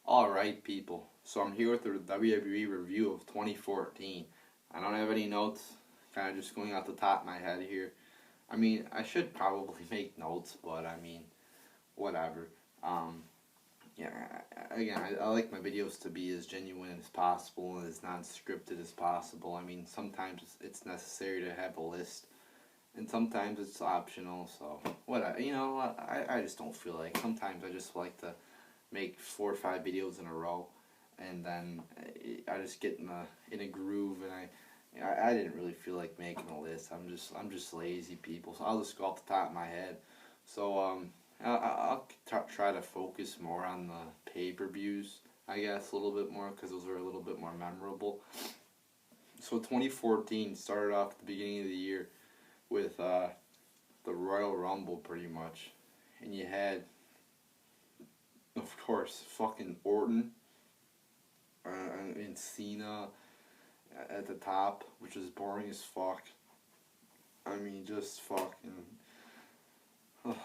Alright, people. So I'm here with the WWE review of 2014. I don't have any notes, kind of just going off the top of my head here. I mean, I should probably make notes, but I mean, whatever. Um, yeah, again, I like my videos to be as genuine as possible and as non-scripted as possible. I mean, sometimes it's necessary to have a list, and sometimes it's optional, so whatever. I just don't feel like. Sometimes I just like to make 4 or 5 videos in a row, and then I just get in a groove, and I didn't really feel like making a list. I'm just lazy, people. So I'll just go off the top of my head. So I'll try to focus more on the pay-per-views, I guess, a little bit more, because those are a little bit more memorable. So 2014 started off at the beginning of the year with the Royal Rumble, pretty much, and you had, of course, fucking Orton and Cena at the top, which was boring as fuck. I mean, just fucking,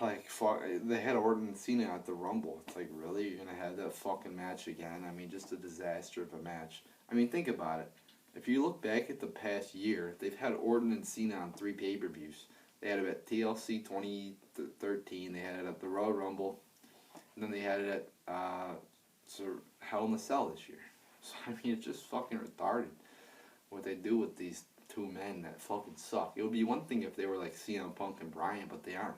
like, fuck. They had Orton and Cena at the Rumble. It's like, really? You're gonna have that fucking match again? I mean, just a disaster of a match. I mean, think about it. If you look back at the past year, they've had Orton and Cena on 3 pay-per-views. They had it at TLC 2013, they had it at the Royal Rumble, and then they had it at Hell in a Cell this year. So, I mean, it's just fucking retarded what they do with these 2 men that fucking suck. It would be one thing if they were like CM Punk and Bryan, but they aren't.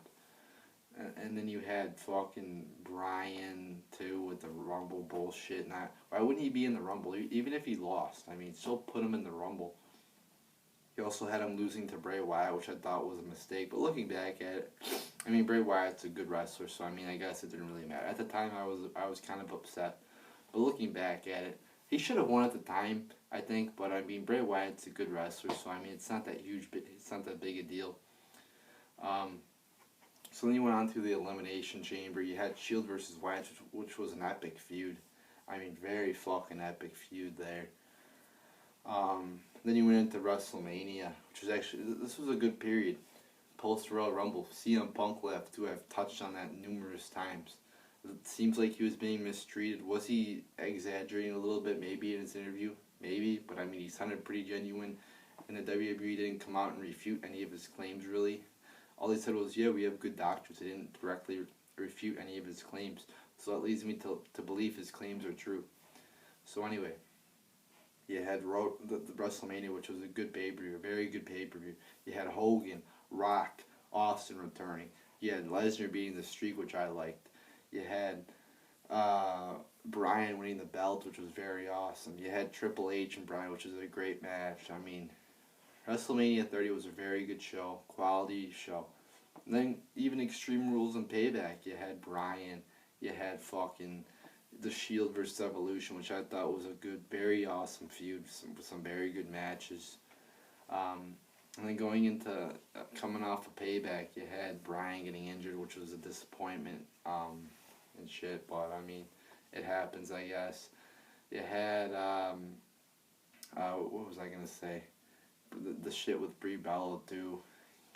And then you had fucking Bryan, too, with the Rumble bullshit. Why wouldn't he be in the Rumble? Even if he lost, I mean, still put him in the Rumble. You also had him losing to Bray Wyatt, which I thought was a mistake. But looking back at it, I mean, Bray Wyatt's a good wrestler, so I mean, I guess it didn't really matter. At the time, I was kind of upset. But looking back at it, he should have won at the time, I think. But I mean, Bray Wyatt's a good wrestler, so I mean, it's not that huge. It's not that big a deal. So then you went on to the Elimination Chamber. You had Shield versus Wyatt, which was an epic feud. I mean, very fucking epic feud there. Then you went into WrestleMania, which was actually, this was a good period. Post-Royal Rumble, CM Punk left, to have touched on that numerous times. It seems like he was being mistreated. Was he exaggerating a little bit, maybe, in his interview? Maybe, but I mean, he sounded pretty genuine, and the WWE didn't come out and refute any of his claims, really. All they said was, yeah, we have good doctors. They didn't directly refute any of his claims. So that leads me to believe his claims are true. So anyway, you had the WrestleMania, which was a good pay-per-view, a very good pay-per-view. You had Hogan, Rock, Austin returning. You had Lesnar beating the streak, which I liked. You had Bryan winning the belt, which was very awesome. You had Triple H and Bryan, which was a great match. I mean, WrestleMania 30 was a very good show, quality show. And then even Extreme Rules and Payback, you had Bryan, you had fucking the Shield versus Evolution, which I thought was a good, very awesome feud, some very good matches. And then going into coming off of Payback, you had Bryan getting injured, which was a disappointment and shit. But I mean, it happens, I guess. You had what was I gonna say? The shit with Brie Bella too,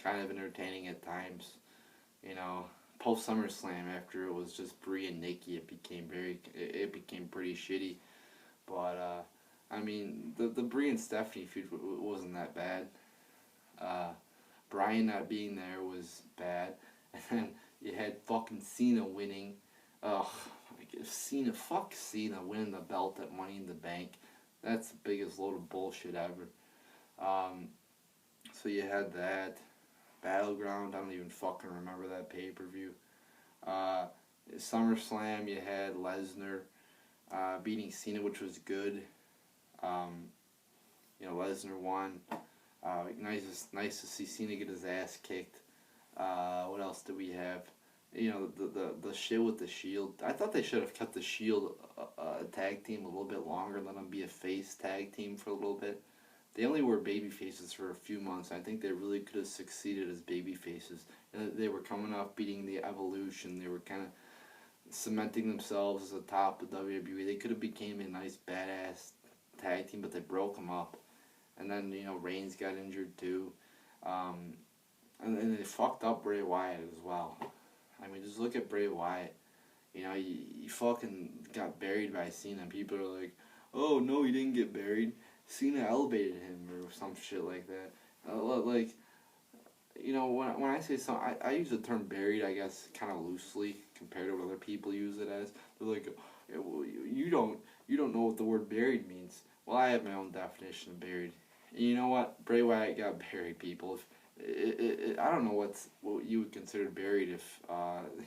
kind of entertaining at times. You know, post SummerSlam, after it was just Brie and Nikki, it became pretty shitty. But I mean, the Brie and Stephanie feud wasn't that bad. Bryan not being there was bad, and then you had fucking Cena winning. Ugh, fuck Cena winning the belt at Money in the Bank. That's the biggest load of bullshit ever. So you had that. Battleground, I don't even fucking remember that pay-per-view. SummerSlam, you had Lesnar beating Cena, which was good. Lesnar won. Nice to see Cena get his ass kicked. What else do we have? The shit with the Shield. I thought they should have kept the Shield a tag team a little bit longer, let them be a face tag team for a little bit. They only were baby faces for a few months. I think they really could have succeeded as baby faces. They were coming off beating the Evolution. They were kind of cementing themselves as the top of WWE. They could have became a nice badass tag team, but they broke them up. And then Reigns got injured too, and they fucked up Bray Wyatt as well. I mean, just look at Bray Wyatt. You know, he fucking got buried by Cena, and people are like, oh no, he didn't get buried. Cena elevated him or some shit like that. Like, you know, when I say something, I use the term buried, I guess, kind of loosely compared to what other people use it as. They're like, "Yeah, well, you don't know what the word buried means. Well, I have my own definition of buried. And you know what? Bray Wyatt got buried, people. If I don't know what you would consider buried if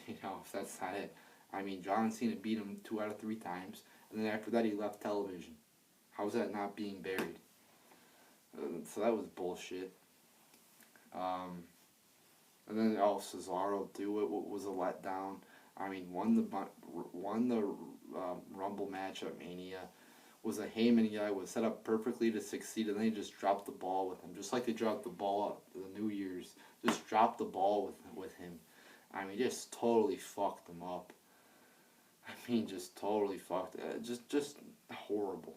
you know, if that's not it. I mean, John Cena beat him 2 out of 3 times, and then after that he left television. How's that not being buried? So that was bullshit. Um, and then Cesaro too. It was a letdown. I mean, won the Rumble match at Mania. Was a Heyman guy, was set up perfectly to succeed, and then he just dropped the ball with him, just like they dropped the ball at the New Year's. Just dropped the ball with him. I mean, just totally fucked him up. I mean, just totally fucked. Just horrible.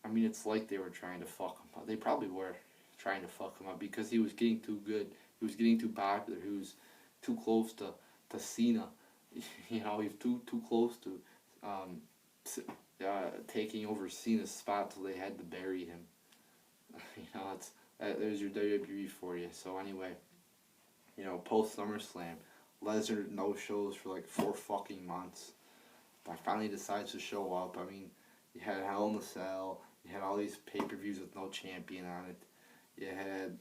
I mean, it's like they were trying to fuck him up. They probably were trying to fuck him up because he was getting too good. He was getting too popular. He was too close to Cena. You know, he was too close to taking over Cena's spot, so they had to bury him. You know, there's your WWE for you. So anyway, you know, post SummerSlam, Lesnar no shows for like 4 fucking months. But finally decides to show up. I mean, you had Hell in a Cell. You had all these pay-per-views with no champion on it. You had,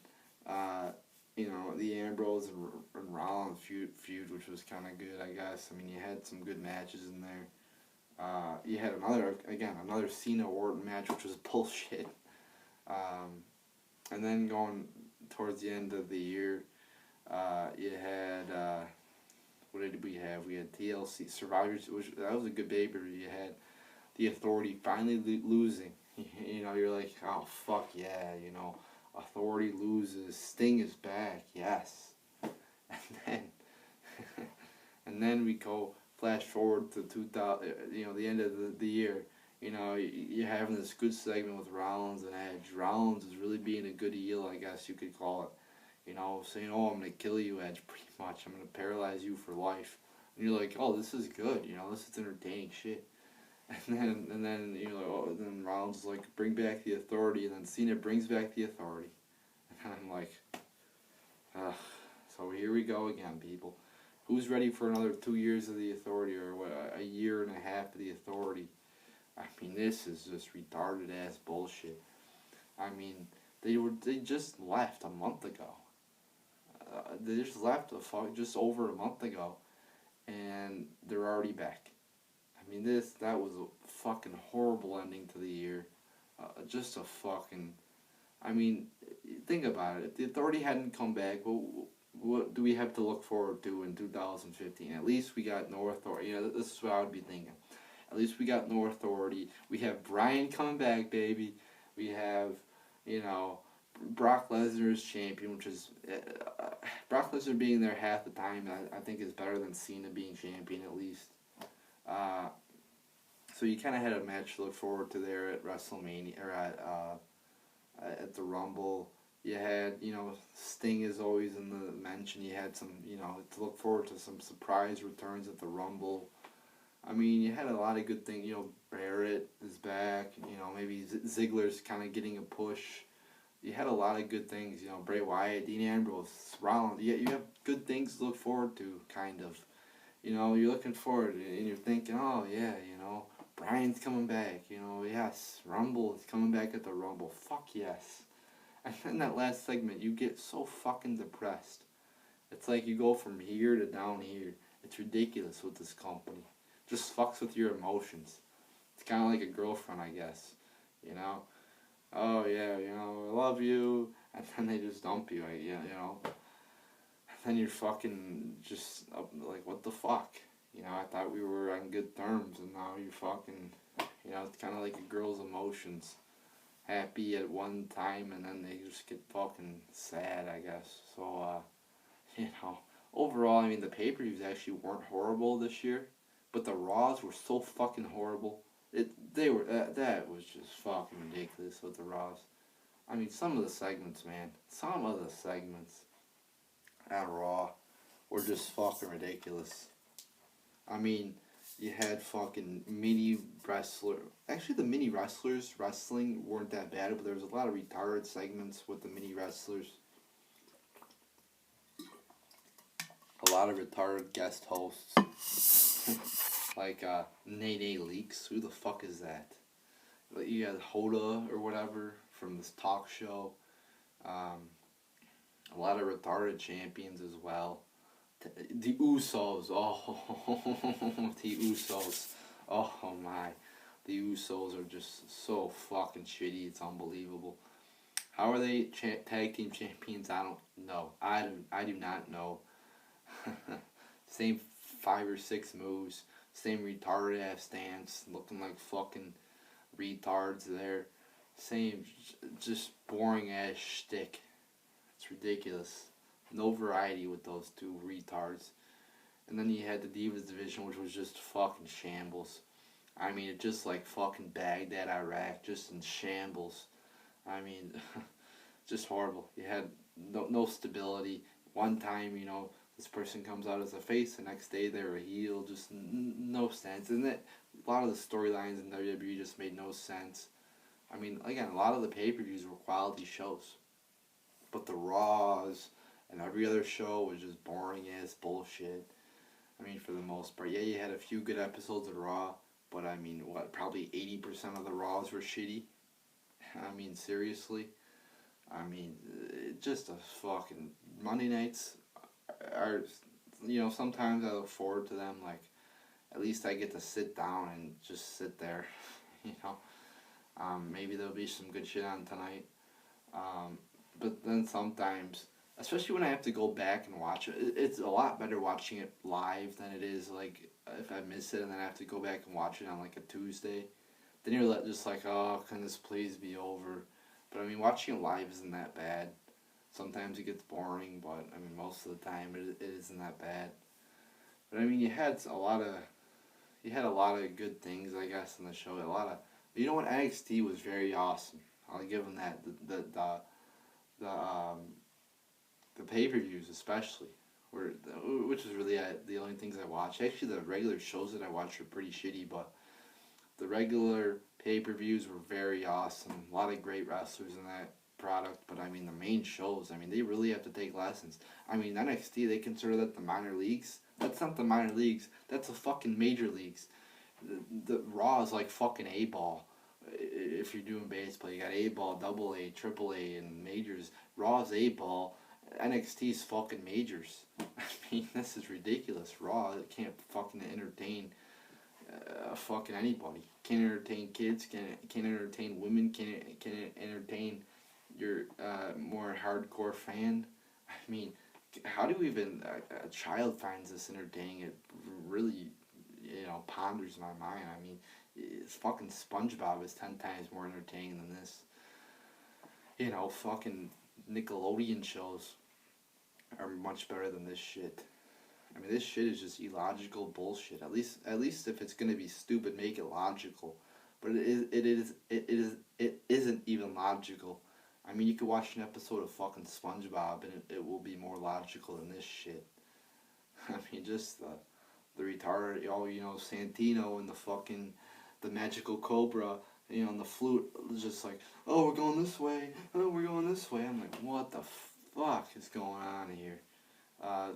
you know, the Ambrose and Rollins feud, which was kind of good, I guess. I mean, you had some good matches in there. You had another Cena Orton match, which was bullshit. And then going towards the end of the year, you had, what did we have? We had TLC Survivors, that was a good pay-per-view. You had the Authority finally losing. You know, you're like, oh fuck yeah, you know, Authority loses, Sting is back, yes. And then we go flash forward to 2000, you know, the end of the year. You know, you're having this good segment with Rollins and Edge. Rollins is really being a good heel, I guess you could call it. You know, saying, oh, I'm going to kill you, Edge, pretty much. I'm going to paralyze you for life. And you're like, oh, this is good. You know, this is entertaining shit. And then you know, oh, then Rollins is like, bring back the Authority. And then Cena brings back the Authority. And I'm like, ugh. So here we go again, people. Who's ready for another 2 years of the Authority, or what, a year and a half of the Authority? I mean, this is just retarded ass bullshit. I mean, they just left a month ago. They just left just over a month ago, and they're already back. I mean, that was a fucking horrible ending to the year. Just a fucking. I mean, think about it. If the Authority hadn't come back, well, what do we have to look forward to in 2015? At least we got no Authority. You know, this is what I would be thinking. At least we got no Authority. We have Bryan coming back, baby. We have, you know, Brock Lesnar as champion, which is Brock Lesnar being there half the time. I think is better than Cena being champion at least. So you kind of had a match to look forward to there at WrestleMania or at the Rumble. You had, you know, Sting is always in the mention. You had some, you know, to look forward to some surprise returns at the Rumble. I mean, you had a lot of good things. You know, Barrett is back. You know, maybe Ziggler's kind of getting a push. You had a lot of good things. You know, Bray Wyatt, Dean Ambrose, Rollins. You have good things to look forward to, kind of. You know, you're looking forward, and you're thinking, oh, yeah, you know, Bryan's coming back. You know, yes, Rumble is coming back at the Rumble. Fuck yes. And then that last segment, you get so fucking depressed. It's like you go from here to down here. It's ridiculous with this company. Just fucks with your emotions. It's kind of like a girlfriend, I guess. You know? Oh, yeah, you know, I love you. And then they just dump you, you know? And then you're fucking just like, what the fuck? You know, I thought we were on good terms, and now you're fucking, you know, it's kind of like a girl's emotions. Happy at one time, and then they just get fucking sad, I guess. So, you know, overall, I mean, the pay-per-views actually weren't horrible this year, but the Raws were so fucking horrible. That was just fucking ridiculous with the Raws. I mean, some of the segments at Raw were just fucking ridiculous. I mean, You had fucking mini wrestler. Actually, the mini wrestlers wrestling weren't that bad, but there was a lot of retarded segments with the mini wrestlers. A lot of retarded guest hosts. Like Nene Leaks. Who the fuck is that? Like, you had Hoda or whatever from this talk show. A lot of retarded champions as well. The Usos. Oh, the Usos. Oh my. The Usos are just so fucking shitty. It's unbelievable. How are they tag team champions? I don't know. I do not know. Same 5 or 6 moves. Same retarded ass stance. Looking like fucking retards there. Same, just boring ass shtick. It's ridiculous. No variety with those two retards. And then you had the Divas division, which was just fucking shambles. I mean, it just like fucking Baghdad, Iraq, just in shambles. I mean, just horrible. You had no stability. One time, this person comes out as a face, the next day they're a heel. Just no sense. And a lot of the storylines in WWE just made no sense. I mean, again, a lot of the pay-per-views were quality shows. But the Raws and every other show was just boring ass bullshit. I mean, for the most part. Yeah, you had a few good episodes of Raw, but I mean, probably 80% of the Raws were shitty? I mean, seriously? I mean, just a fucking... Monday nights are, sometimes I look forward to them, like, at least I get to sit down and just sit there, Maybe there'll be some good shit on tonight. But then sometimes, especially when I have to go back and watch it, it's a lot better watching it live than it is, like, if I miss it and then I have to go back and watch it on, like, a Tuesday. Then you're just like, oh, can this please be over? But, I mean, watching it live isn't that bad. Sometimes it gets boring, but, I mean, most of the time it isn't that bad. But, I mean, you had a lot of good things, I guess, in the show. You know what? NXT was very awesome. I'll give them that. The pay-per-views especially, which is really the only things I watch. Actually, the regular shows that I watch are pretty shitty, but the regular pay-per-views were very awesome. A lot of great wrestlers in that product, but I mean the main shows, I mean they really have to take lessons. I mean NXT, they consider that the minor leagues. That's not the minor leagues. That's the fucking major leagues. The Raw is like fucking A-ball. If you're doing baseball, you got A-ball, double A, triple A, and majors. Raw's A-ball. NXT's fucking majors. I mean, this is ridiculous. Raw can't fucking entertain fucking anybody. Can't entertain kids. Can't entertain women. Can't entertain your more hardcore fan. I mean, how do even a child finds this entertaining? It really, ponders my mind. I mean, it's fucking SpongeBob is 10 times more entertaining than this. Fucking Nickelodeon shows are much better than this shit. I mean, this shit is just illogical bullshit. At least if it's gonna be stupid, make it logical. But it isn't even logical. I mean, you could watch an episode of fucking SpongeBob and it will be more logical than this shit. I mean, just the retarded, Santino and the magical cobra, and the flute, just like, oh, we're going this way, oh, we're going this way. I'm like, what the fuck is going on here?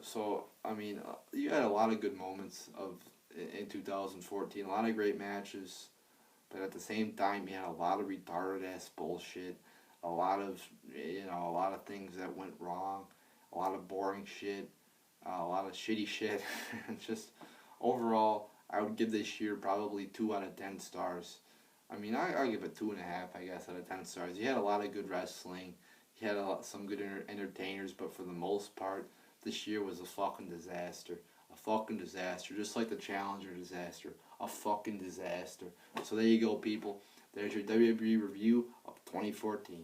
So, I mean, you had a lot of good moments in 2014, a lot of great matches, but at the same time, you had a lot of retarded ass bullshit, a lot of things that went wrong, a lot of boring shit, a lot of shitty shit, and just overall, I would give this year probably 2 out of 10 stars. I mean, I'll give it 2.5, I guess, out of 10 stars. You had a lot of good wrestling, you had some good entertainers, but for the most part, this year was a fucking disaster. A fucking disaster. Just like the Challenger disaster. A fucking disaster. So there you go, people. There's your WWE review of 2014.